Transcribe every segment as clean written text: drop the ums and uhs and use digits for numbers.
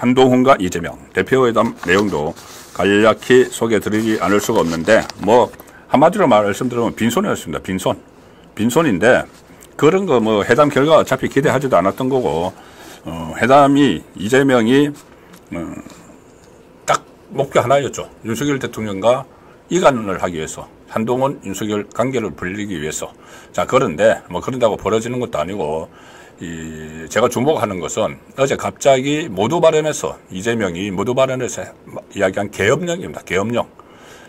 한동훈과 이재명 대표회담 내용도 간략히 소개해드리지 않을 수가 없는데 뭐 한마디로 말씀드리면 빈손이었습니다. 빈손인데 그런 거 뭐 회담 결과 어차피 기대하지도 않았던 거고 회담이 이재명이 딱 목표 하나였죠. 윤석열 대통령과 이간을 하기 위해서 한동훈 윤석열 관계를 불리기 위해서. 자, 그런데 뭐 그런다고 벌어지는 것도 아니고 제가 주목하는 것은 어제 갑자기 모두 발언에서 이재명이 모두 발언에서 이야기한 계엄령입니다.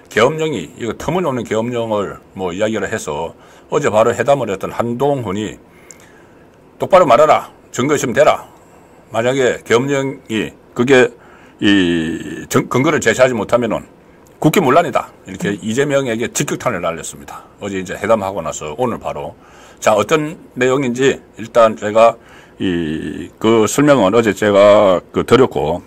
계엄령이 이거 터무니없는 계엄령을 뭐 이야기를 해서 어제 바로 회담을 했던 한동훈이 똑바로 말하라. 증거 있으면 대라. 만약에 계엄령이 그게 근거를 제시하지 못하면은 국기문란이다. 이렇게 이재명에게 직격탄을 날렸습니다. 어제 이제 회담하고 나서 오늘 바로. 자, 어떤 내용인지 일단 제가 그 설명은 어제 제가 드렸고,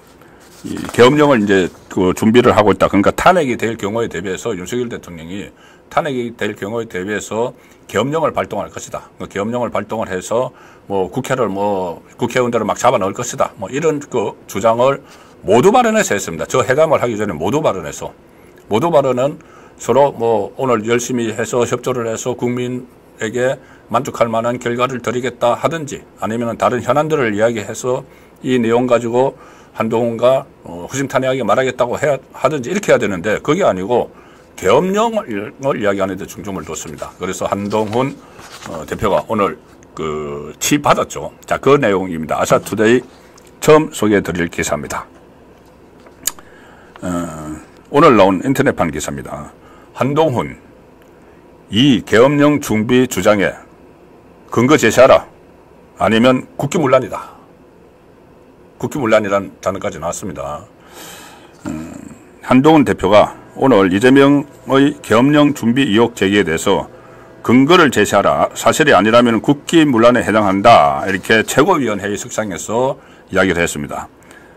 계엄령을 이제 준비를 하고 있다. 그러니까 탄핵이 될 경우에 대비해서 윤석열 대통령이 탄핵이 될 경우에 대비해서 계엄령을 발동할 것이다. 계엄령을 발동을 해서 뭐 국회의원들을 막 잡아 넣을 것이다. 뭐 이런 주장을 모두 발언해서 했습니다. 저 회담을 하기 전에 모두 발언은 서로 뭐 오늘 열심히 해서 협조를 해서 국민에게 만족할 만한 결과를 드리겠다 하든지 아니면 다른 현안들을 이야기해서 이 내용 가지고 한동훈과 허심탄회하게 말하겠다고 하든지 이렇게 해야 되는데 그게 아니고 계엄령을 이야기하는 데 중점을 뒀습니다. 그래서 한동훈 대표가 오늘 치 받았죠. 자, 그 내용입니다. 아시아투데이 처음 소개해 드릴 기사입니다. 오늘 나온 인터넷판 기사입니다. 한동훈 이 계엄령 준비 주장에 근거 제시하라. 아니면 국기문란이다. 국기문란이라는 단어까지 나왔습니다. 한동훈 대표가 오늘 이재명의 계엄령 준비 의혹 제기에 대해서 근거를 제시하라. 사실이 아니라면 국기문란에 해당한다. 이렇게 최고위원회의 석상에서 이야기를 했습니다.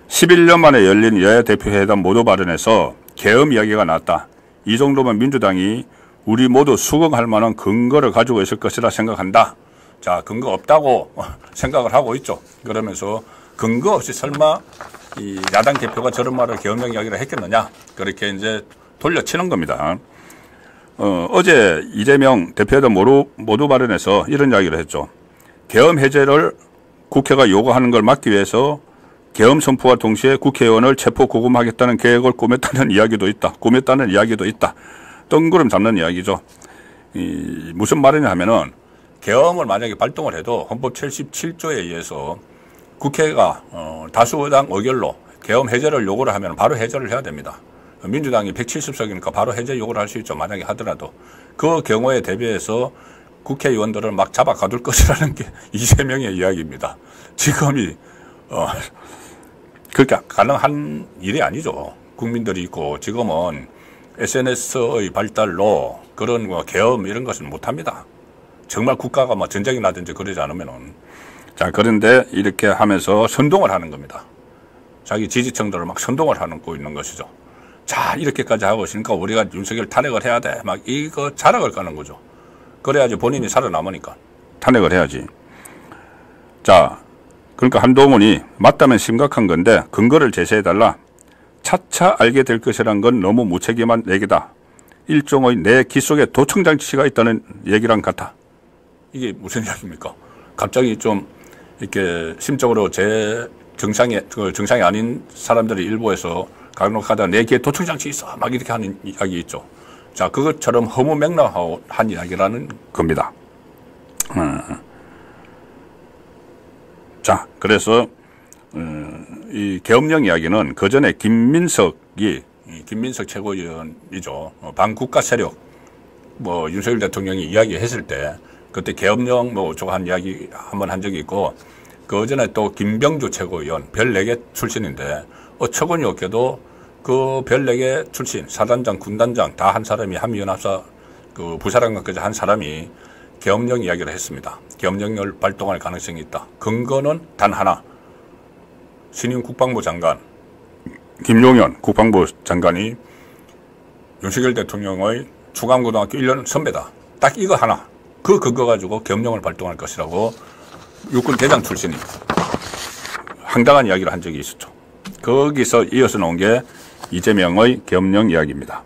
11년 만에 열린 여야 대표회담 모두 발언에서 계엄 이야기가 나왔다. 이 정도면 민주당이 우리 모두 수긍할 만한 근거를 가지고 있을 것이라 생각한다. 자, 근거 없다고 생각을 하고 있죠. 그러면서 근거 없이 설마 이 야당 대표가 저런 말을 계엄령 이야기를 했겠느냐. 그렇게 이제 돌려치는 겁니다. 어제 이재명 대표회담 모두 발언에서 이런 이야기를 했죠. 계엄 해제를 국회가 요구하는 걸 막기 위해서 계엄 선포와 동시에 국회의원을 체포 구금하겠다는 계획을 꾸몄다는 이야기도 있다. 뜬구름 잡는 이야기죠. 무슨 말이냐 하면은 계엄을 만약에 발동을 해도 헌법 77조에 의해서 국회가 다수의당 의결로 계엄 해제를 요구를 하면 바로 해제를 해야 됩니다. 민주당이 170석이니까 바로 해제 요구를 할 수 있죠. 만약에 하더라도. 그 경우에 대비해서 국회의원들을 막 잡아 가둘 것이라는 게 이재명의 이야기입니다. 지금이 그러니까 가능한 일이 아니죠. 국민들이 있고 지금은 SNS의 발달로 그런 계엄 이런 것은 못합니다. 정말 국가가 뭐 전쟁이 나든지 그러지 않으면은. 자, 그런데 이렇게 하면서 선동을 하는 겁니다. 자기 지지층들을 막 선동을 하고 있는 것이죠. 자, 이렇게까지 하고 있으니까 우리가 윤석열 탄핵을 해야 돼. 막 이거 자락을 까는 거죠. 그래야지 본인이 살아남으니까. 탄핵을 해야지. 자, 그러니까 한동훈이 맞다면 심각한 건데 근거를 제시해달라. 차차 알게 될 것이란 건 너무 무책임한 얘기다. 일종의 내 귀 속에 도청장치가 있다는 얘기랑 같아. 이게 무슨 이야기입니까? 갑자기 좀 이렇게 심적으로 정상이 아닌 사람들이 일부에서 간혹하다 내 귀에 도청장치 있어 막 이렇게 하는 이야기 있죠. 자, 그것처럼 허무맹랑한 이야기라는 겁니다. 자, 그래서 이 계엄령 이야기는 그 전에 김민석 최고위원이죠. 반국가 세력 윤석열 대통령이 이야기했을 때 그때 계엄령 저거 한 이야기 한번 한 적이 있고 그 전에 또 김병주 최고위원 별 4개 출신인데 어처구니 없게도 그 별 4개 출신 사단장 군단장 다 한 사람이 한미연합사 부사령관까지 한 사람이 계엄령 이야기를 했습니다. 계엄령을 발동할 가능성이 있다. 근거는 단 하나. 신임 국방부 장관 김용현 국방부 장관이 윤석열 대통령의 충암고등학교 1년 선배다. 딱 이거 하나. 그 근거 가지고 계엄령을 발동할 것이라고 육군 대장 출신이 황당한 이야기를 한 적이 있었죠. 거기서 이어서 나온 게 이재명의 겸영 이야기입니다.